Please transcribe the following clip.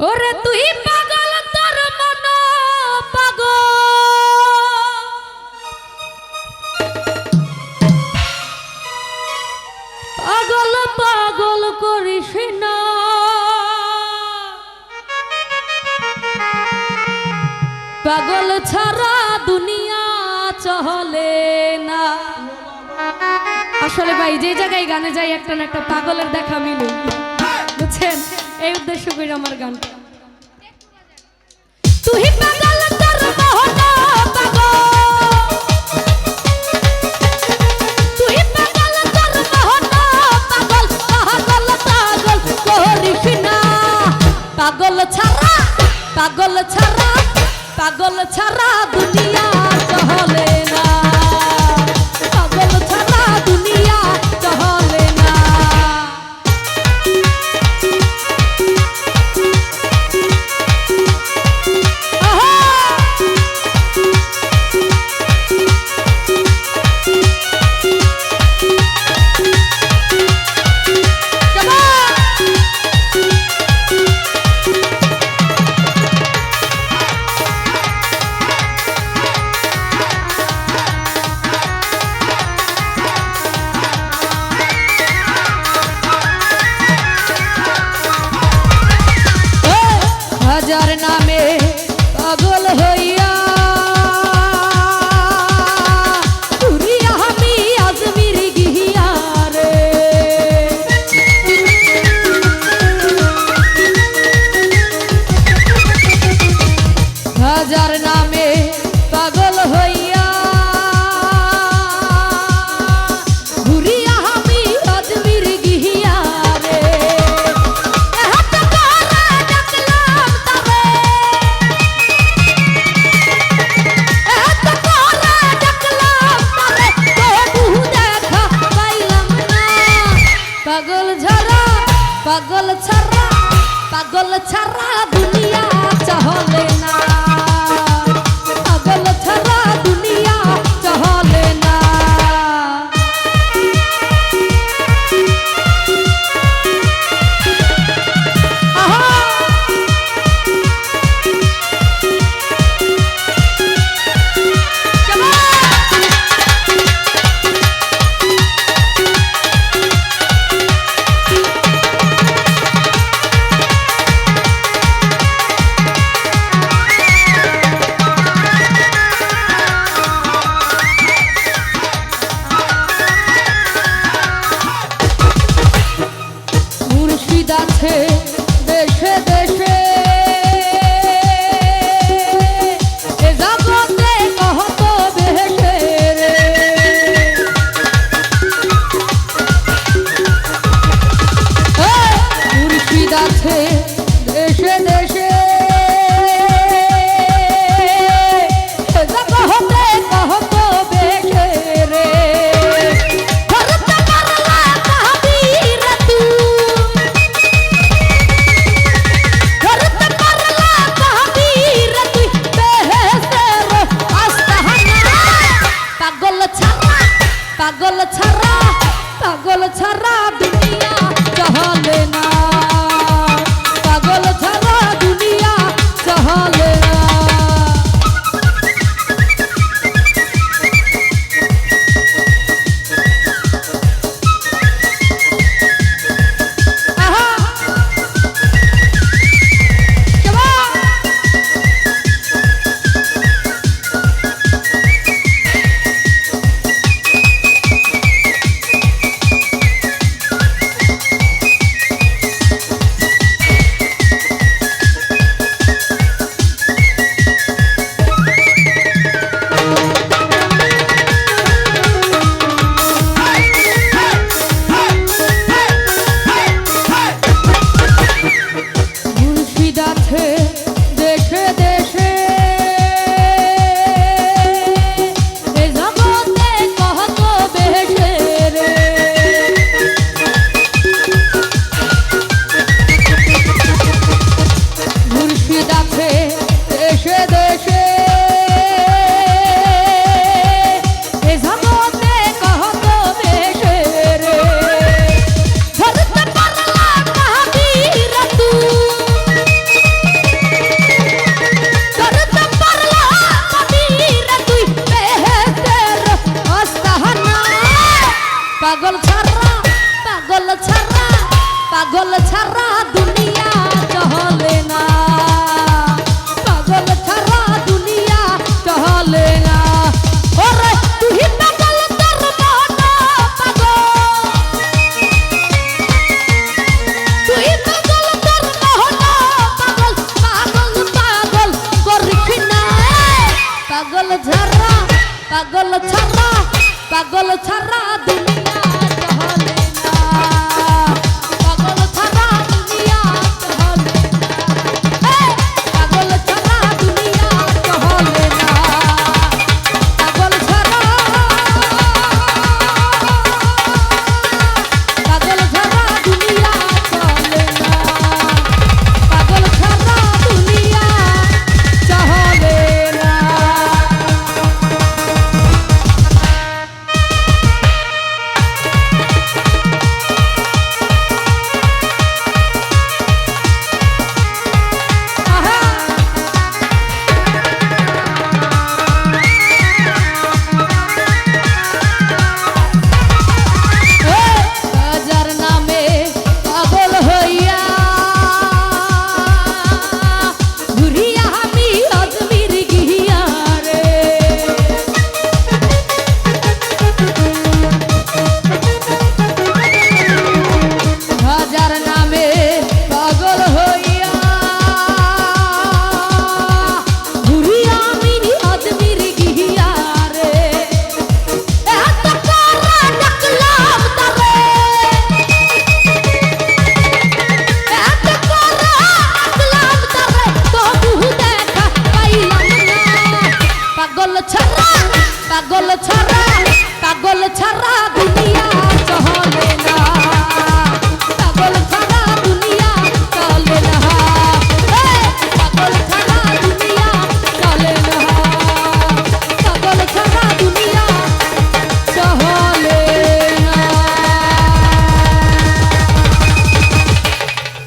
ওরে তুই পাগল তোর মন পাগল পাগল পাগল করিস না পাগল ছাড়া দুনিয়া চলে না। আসলে ভাই যে জায়গায় গানে যাই একটা না একটা পাগলের দেখা মিলে, বুঝছেন? এই উদ্দেশ্য করে আমার গান। তুই পাগল তোর মোহন পাগল, তুই পাগল তোর মোহন পাগল, পাগল পাগল করিস না পাগল ছাড়া পাগল ছাড়া পাগল ছাড়া দুনিয়া চলে না পাগল ছাড়া দুনিয়া চলে না। হাজার নামে পাগল হইয়া ঘুরিয়া আমি আজমির গিয়া রে, হাজার নামে পাগল হইয়া ঘুরিয়া আমি আজমির গিয়া রে। পাগল ছাড়া পাগল ছাড়া পাগল ছাড়া দুনিয়া চলে না পাগল ছাড়া দুনিয়া চলে না। আছে দেশে দেশে এ জগতে কত বেশে রে, মুর্শিদ আছে দেশে দেশে এ জগতে কত বেশে রে। পাগল ছাড়া পাগল ছাড়া দুনিয়া চলে না পাগল ছাড়া দুনিয়া চলে না, পাগল ছাড়া দুনিয়া চলে না, পাগল ছাড়া দুনিয়া চলে না, পাগল ছাড়া দুনিয়া চলে না, পাগল ছাড়া দুনিয়া চলে না। পাগল ছাড়া দুনিয়া